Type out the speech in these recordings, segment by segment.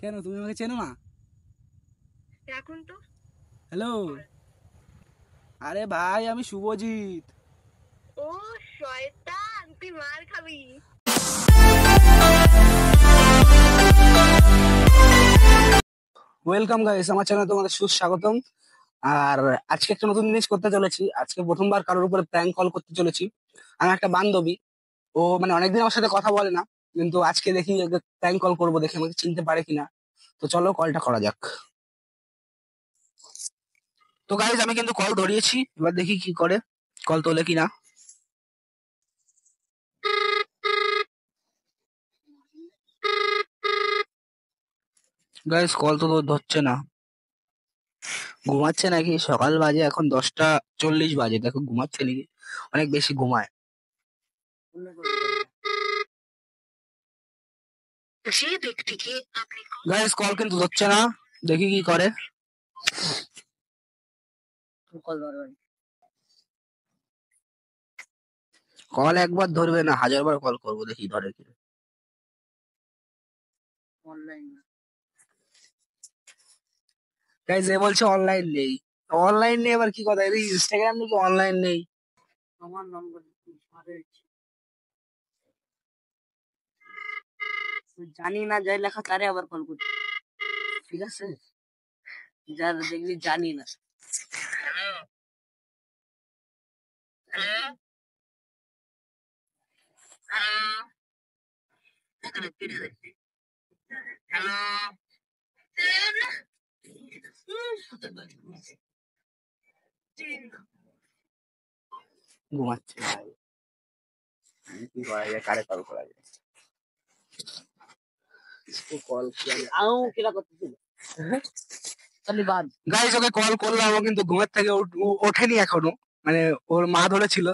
কেন তুমি আমাকে চেনো না? এখন তো হ্যালো, আরে ভাই আমি শুভজিৎ। ও শয়তান, তুই মার খাবি। ওয়েলকাম গাইস, আমার চ্যানেলে তোমাদের সুস্বাগতম। আর আজকে একটা নতুন জিনিস করতে চলেছি। আজকে প্রথমবার কারোর উপরে প্র্যাঙ্ক কল করতে চলেছি। আমার একটা বান্ধবী, ও মানে অনেকদিন আমার সাথে কথা বলে না, কিন্তু আজকে দেখি প্র্যাঙ্ক কল করবো, দেখি আমাকে চিনতে পারে কিনা। তো চলো কলটা করা যাক। তো গাইস আমি কিন্তু কল ধরিয়েছি, এবার দেখি কি করে, কল তোলে কিনা। গাইস কল তো ধরছে না, ঘুমাচ্ছে নাকি? সকাল বাজে এখন 10টা 40 বাজে, দেখো ঘুমাচ্ছে নাকি, অনেক বেশি ঘুমায়। যে ব্যক্তিকে আপনি গাইস কল কিন্তু ধরছে না, দেখি কি করে। কল একবার ধরবে না, 1000বার কল করবো, দেখি ধরে কি। গাইস এ বলছে অনলাইন নেই। অনলাইন নেই আবার কি কথা, এই ইনস্টাগ্রাম নাকি অনলাইন নেই? আমার নম্বর জানি না, যাই লেখা তারে আবার কল করছি, ঠিক আছে? যার দেখবি জানি না। ঘুমাচ্ছে ভাই, কি করা যায়, কারে কল করা যায়? কল আও কিলা করতেছিল খালি বাদ। গাইস ওকে কল করলাম, ও কিন্তু ঘুমের থেকে ওঠেনি এখনো। মানে ওর মা ধরেছিল,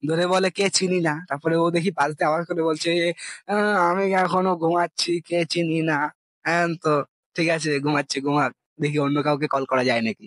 ধরে বলে কে চিনি না, তারপরে ও দেখি পাশে আওয়াজ করে বলছে আমি এখনো ঘুমাচ্ছি, কে চিনি না। হ্যাঁ তো ঠিক আছে, ঘুমাচ্ছে ঘুমাক, দেখি অন্য কাউকে কল করা যায় নাকি।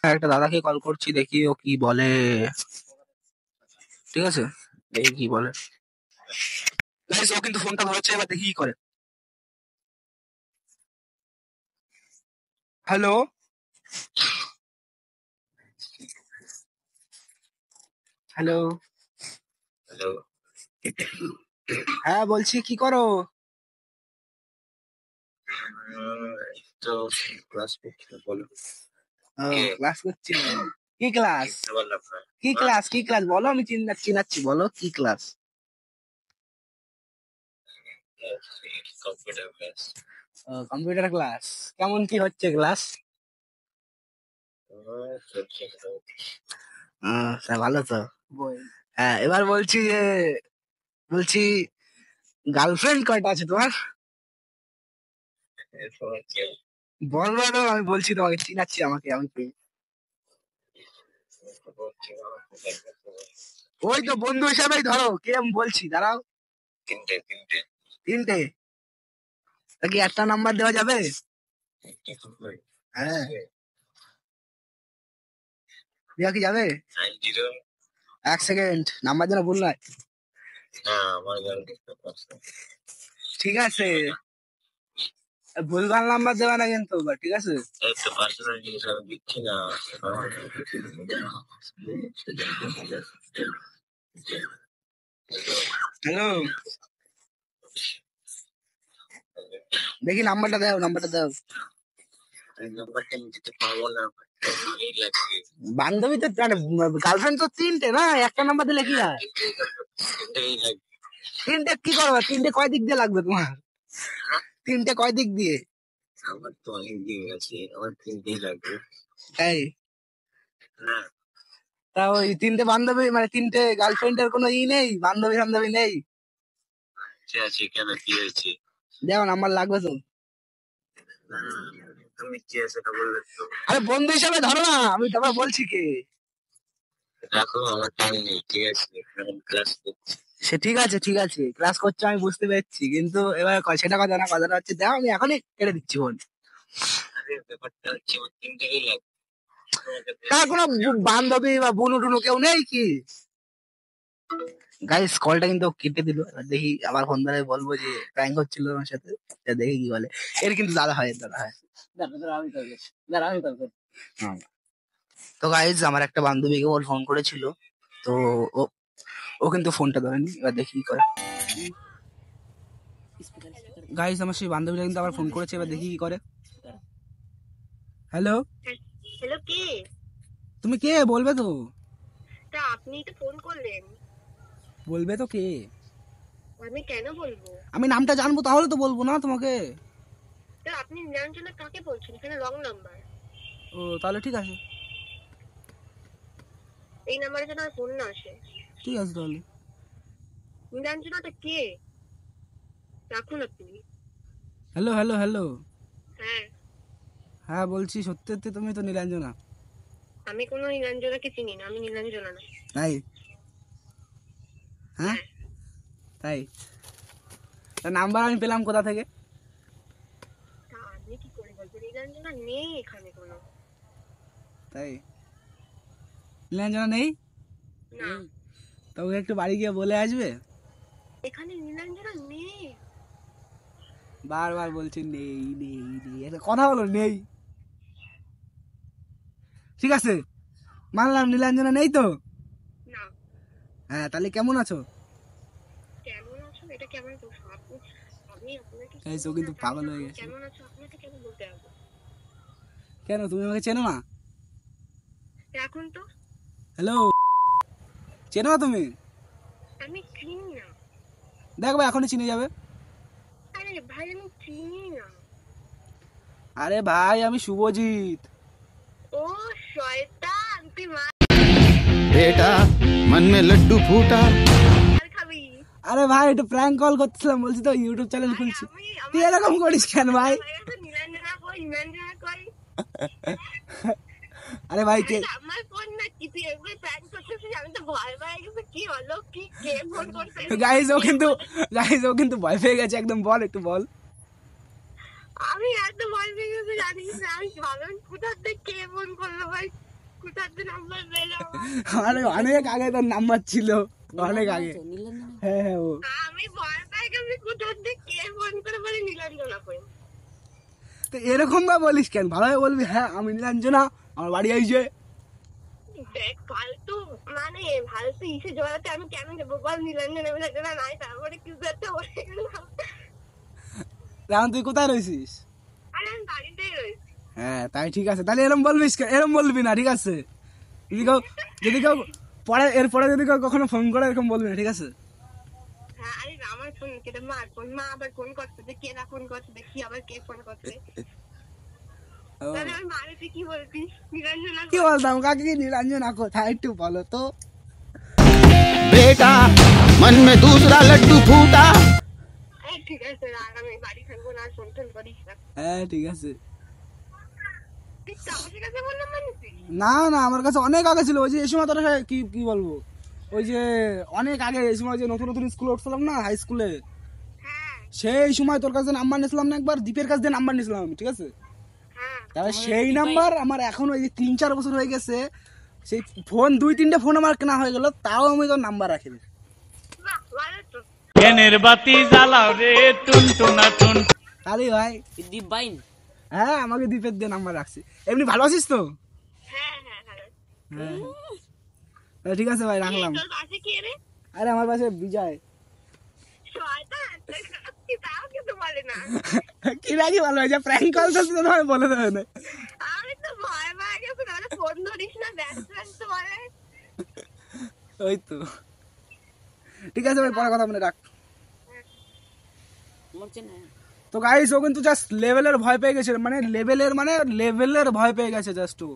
একটা দাদাকে কল করছি, দেখি ও কি বলে। ঠিক আছে, দেখি কি বলে। গাইস ও কিন্তু ফোনটা ধরেছে, এবার দেখি কি করে। Hello, hello. হ্যালো। হ্যাঁ বলছি, কি করো? তো ক্লাস করছি, বলো। ক্লাস করছি? কি ক্লাস? চিনতে পারলাম না। কি ক্লাস? কি ক্লাস বলো, আমি চিনাচ্ছি, বলো কি class? Computer class. Computer class. কেমন কি হচ্ছে ক্লাস? ভালো তো। হ্যাঁ এবার বলছি যে, বলছি গার্লফ্রেন্ড কয়টা আছে তোমার? বলবো না, আমি বলছি তোমাকে, চিনাচ্ছি আমাকে, আমি কে। ওই তো বন্ধু হিসাবেই ধরো, কে আমি বলছি, দাঁড়াও। তিনটে তিনটে তিনটে? তা কি একটা নাম্বার দেওয়া যাবে? হ্যাঁ দেওয়া কি যাবে? 90। 1 সেকেন্ড, নাম্বার যেন ভুল নয়। না আমার গার্লফ্রেন্ড। ঠিক আছে, ভুলভাল নাম্বার দেওয়া না কিন্তু, ঠিক আছে? এই তো পার্সোনাল জিনিস আমি দিচ্ছি না। হ্যালো, দেখি নাম্বারটা দাও, নাম্বারটা দাও। নাম্বারটা আমি দিতে পারবো না, এই লাগছে। বান্ধবী তো গার্লফ্রেন্ড তো তিনটে না, একটা নাম্বার দিলে কি হয়? তিনটেই লাগবে। তিনটে কি করবে? তিনটে কয় দিক দিয়ে লাগবে তোমার? তিনটে কয় দিক দিয়ে? আমার তো অনেক দিন আছে, আমার তিনটেই লাগবে। তাই? না তা ওই তিনটে বান্ধবী মানে তিনটে গার্লফ্রেন্ডের কোনো নেই, বান্ধবী বান্ধবী নেই? আছে আছে, কেন কি হয়েছে? দেখো নাম্বার লাগবে তো। তুমি কি আছে এটা বললে তো। আরে বন্ধু হিসাবে ধরো না, আমি তারপর বলছি কে। দেখো আমার টাইম নেই, ঠিক আছে, এখন ক্লাস করছি। সে ঠিক আছে, ঠিক আছে, ক্লাস করছো আমি বুঝতে পেরেছি, কিন্তু এবার সেটা কথা না, কথাটা হচ্ছে দেখো আমি এখনই কেটে দিচ্ছি ফোন। আরে ব্যাপারটা হচ্ছে আমার তিনটেই লাগবে। তার কোনো বান্ধবী বা বুনু টুনু কেউ নেই কি? গাইস কলটা কিন্তু ও কেটে দিল। এবার দেখি আবার ফোন ধরে বলবো যে প্র্যাঙ্ক হচ্ছিল আমার সাথে। এবার দেখি কি বলে। এর কিন্তু দাদা হয়, দাদা হয়। আমি কল করছি, দাঁড়া আমি কল করছি। হুম। তো গাইজ আমার একটা বান্ধবীকে ওর ফোন করেছিল, তো ও ও কিন্তু ফোনটা ধরেনি। এবার দেখি কি করে। গাইজ আমার সেই বান্ধবীটা কিন্তু আবার ফোন করেছে, এবার দেখি কি করে। হ্যালো, হ্যালো, কে? তুমি কে বলবে তো? তা আপনি তো ফোন করলেন, বলবে তো কে? আমি কেন বলবো? আমি নামটা জানবো তাহলে তো বলবো না তোমাকে। তা আপনি নীলাঞ্জনা কাকে বলছেন? এখানে রং নাম্বার। ও তাহলে ঠিক আছে, এই নাম্বারে যেন আর ফোন না আসে। ঠিক আছে তাহলে। নীলাঞ্জনাটা কে? রাখুন আপনি। হ্যালো হ্যালো হ্যালো, হ্যাঁ, হ্যাঁ বলছি, সত্যি সত্যি তুমি তো নীলাঞ্জনা? আমি কোনো নীলাঞ্জনাকে চিনি না, আমি নীলাঞ্জনা না। তাই? হ্যাঁ তাই? নাম্বার আমি পেলাম কোথা থেকে? তা আপনি কি করে বলবেন? নীলাঞ্জনা নেই এখানে কোনো। তাই? নীলাঞ্জনা নেই? না, তবে একটু বাড়ি গিয়ে বলে আসবে। এখানে নীলাঞ্জনা নেই। বারবার বলছি নেই নেই নেই, একটা কথা বলো নেই। ঠিক আছে মানলাম নীলাঞ্জনা নেই তো। না, হ্যাঁ তাহলে কেমন আছো? কেমন আছো এটা কেমন প্রশ্ন? আমি আপনাকে এই তো কিন্তু পাগল হয়ে গেছে। কেমন আছো আপনাকে কেন বলতে হবে? কেন তুমি আমাকে চেনো না? এখন তো হ্যালো, চেনো না তুমি? আমি চিনি না। দেখো এখনই চিনে যাবে। আরে ভাই আমি চিনি না। আরে ভাই আমি শুভজিৎ। ও শয়তান, তুই बेटा मन में लड्डू फूटा মার খাবি। আরে ভাই একটু প্র্যাঙ্ক কল করছিলাম, বলছি তো ইউটিউব চ্যানেল খুলছি। তুই এরকম করিস কেন ভাই? নীলাঞ্জনা কই, নীলাঞ্জনা কই? আরে ভাই কে? আমার ফোন না, কি তুই এগুলো প্র্যাঙ্ক করতেছিস? আমি তো ভয় পেয়ে গেছি। কি হলো? কি কে ফোন করছে? গাইজ ও কিন্তু ভয় পেয়ে গেছে একদম। বল একটু বল। আমি এত ভয় পেয়ে গেছি জানিস না। আমি ভাবলাম কোথার থেকে কে ফোন করলো ভাই, কোথার থেকে নাম্বার পেলো। আরে অনেক আগে তোর নাম্বার ছিল, অনেক আগে। নীলাঞ্জনা হ্যাঁ হ্যাঁ ও। আমি ভয় পেয়ে গেছি কোথার থেকে কে ফোন করে বলে নীলাঞ্জনা কই। তো এরকম বা বলিস কেন? ভালোভাবে বলবি হ্যাঁ আমি নীলাঞ্জনা, আমার বাড়ি আইছে। দেখ ফালতু, মানে ফালতু ইসে জড়াতে আমি কেন যাবো বল? নীলাঞ্জনা নীলাঞ্জনা নাই, তারপরে কিছু একটা বলে গেলাম। এখন তুই কোথায় রয়েছিস? আরে আমি বাড়িতেই রয়েছি। হ্যাঁ তাই ঠিক আছে, তাহলে এরম বলবিস কেন? এরম বলবি না, ঠিক আছে? যদি কেউ পরে এরপরে যদি কেউ কখনো ফোন করে এরকম বলবি না, ঠিক আছে? হ্যাঁ, আরে আমার ফোন কেটে মার ফোন, মা আবার ফোন করছে যে কে না ফোন করছে, দেখি আবার কে ফোন করছে। ও, তাহলে আমি মারে তুই কি বলবি? নীলাঞ্জনা কি বলতাম কাকে? কি নীলাঞ্জনা কোথায় একটু বলো তো। बेटा मन में दूसरा लड्डू फूटा ঠিক আছে, রাগ, আমি বাড়ি থাকবো না, আর ফোন টোন করিস না। হ্যাঁ ঠিক আছে। তুই আমার কাছে বললাম মানুষ। না না আমার কাছে অনেক আগে ছিল। ওই যে এই সময় তোর সাথে কি কি বলবো, ওই যে অনেক আগে এই সময় যে নতুন নতুন স্কুলে উঠছিলাম না, হাই স্কুলে, হ্যাঁ সেই সময় তোর কাছে নাম্বার নিয়েছিলাম না একবার, দীপের কাছ দিয়ে নাম্বার নিয়েছিলাম আমি, ঠিক আছে? হ্যাঁ, তাহলে সেই নাম্বার আমার এখন ওই যে 3-4 বছর হয়ে গেছে, সেই ফোন 2-3টে ফোন আমার কেনা হয়ে গেল, তাও আমি তোর নাম্বার রাখিনি। বাহ ভালো তো। জ্ঞানের বাতি জ্বালাও রে টুনটুনা টুন। তাহলে ভাই দীপ বাইন হ্যাঁ আমাকে দীপের দিয়ে নাম্বার রাখছি। এমনি ভালো আছিস তো? হ্যাঁ হ্যাঁ হ্যাঁ। হ্যাঁ তাহলে ঠিক আছে ভাই, রাখলাম। তোর পাশে কে রে? আরে আমার পাশে বিজয়। শয়তান, তুই তাও কিন্তু বলে না। কি রাখি ভালো হয়েছে, প্র্যাঙ্ক কল করছি তো আমি বলে দেবে না। আমি তো ভয় পেয়ে গেছি, তাহলে ফোন ধরিস না, ব্যস্ত ব্যস্ত বলে। ওই তো ঠিক আছে ভাই, পরে কথা মনে রাখ। বলছে না তো গাইস ও কিন্তু জাস্ট লেভেলের ভয় পেয়ে গেছে, মানে লেভেলের ভয় পেয়ে গেছে জাস্ট। ও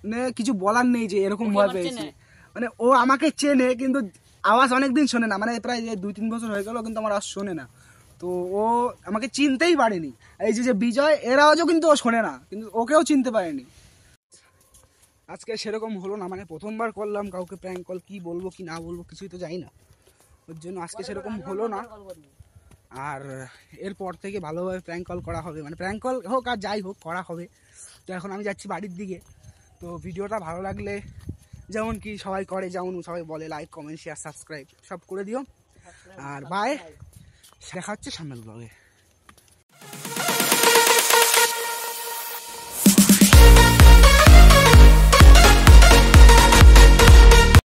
মানে কিছু বলার নেই যে এরকম ওকে ভয় আবার পেয়েছে। চেনে? মানে ও আমাকে চেনে কিন্তু আওয়াজ অনেকদিন শোনে না, মানে প্রায় 2-3 বছর হয়ে গেল কিন্তু আমার আওয়াজ শোনে না। তো ও আমাকে চিনতেই পারেনি। এই যে যে বিজয়, এর আওয়াজও কিন্তু ও শোনে না, কিন্তু ওকেও চিনতে পারেনি। আজকে সেরকম হলো না, মানে প্রথমবার করলাম কাউকে প্র্যাঙ্ক কল, কি বলবো কি না বলবো কিছুই তো জানি না, ওর জন্য আজকে সেরকম হলো না। আর এরপর থেকে ভালোভাবে প্র্যাঙ্ক কল করা হবে, মানে প্র্যাঙ্ক কল হোক আর যাই হোক করা হবে। তো এখন আমি যাচ্ছি বাড়ির দিকে। তো ভিডিওটা ভালো লাগলে যেমন কি সবাই করে, যেমন সবাই বলে লাইক কমেন্ট শেয়ার সাবস্ক্রাইব সব করে দিও। আর বাই, দেখা হচ্ছে সামনের ব্লগে।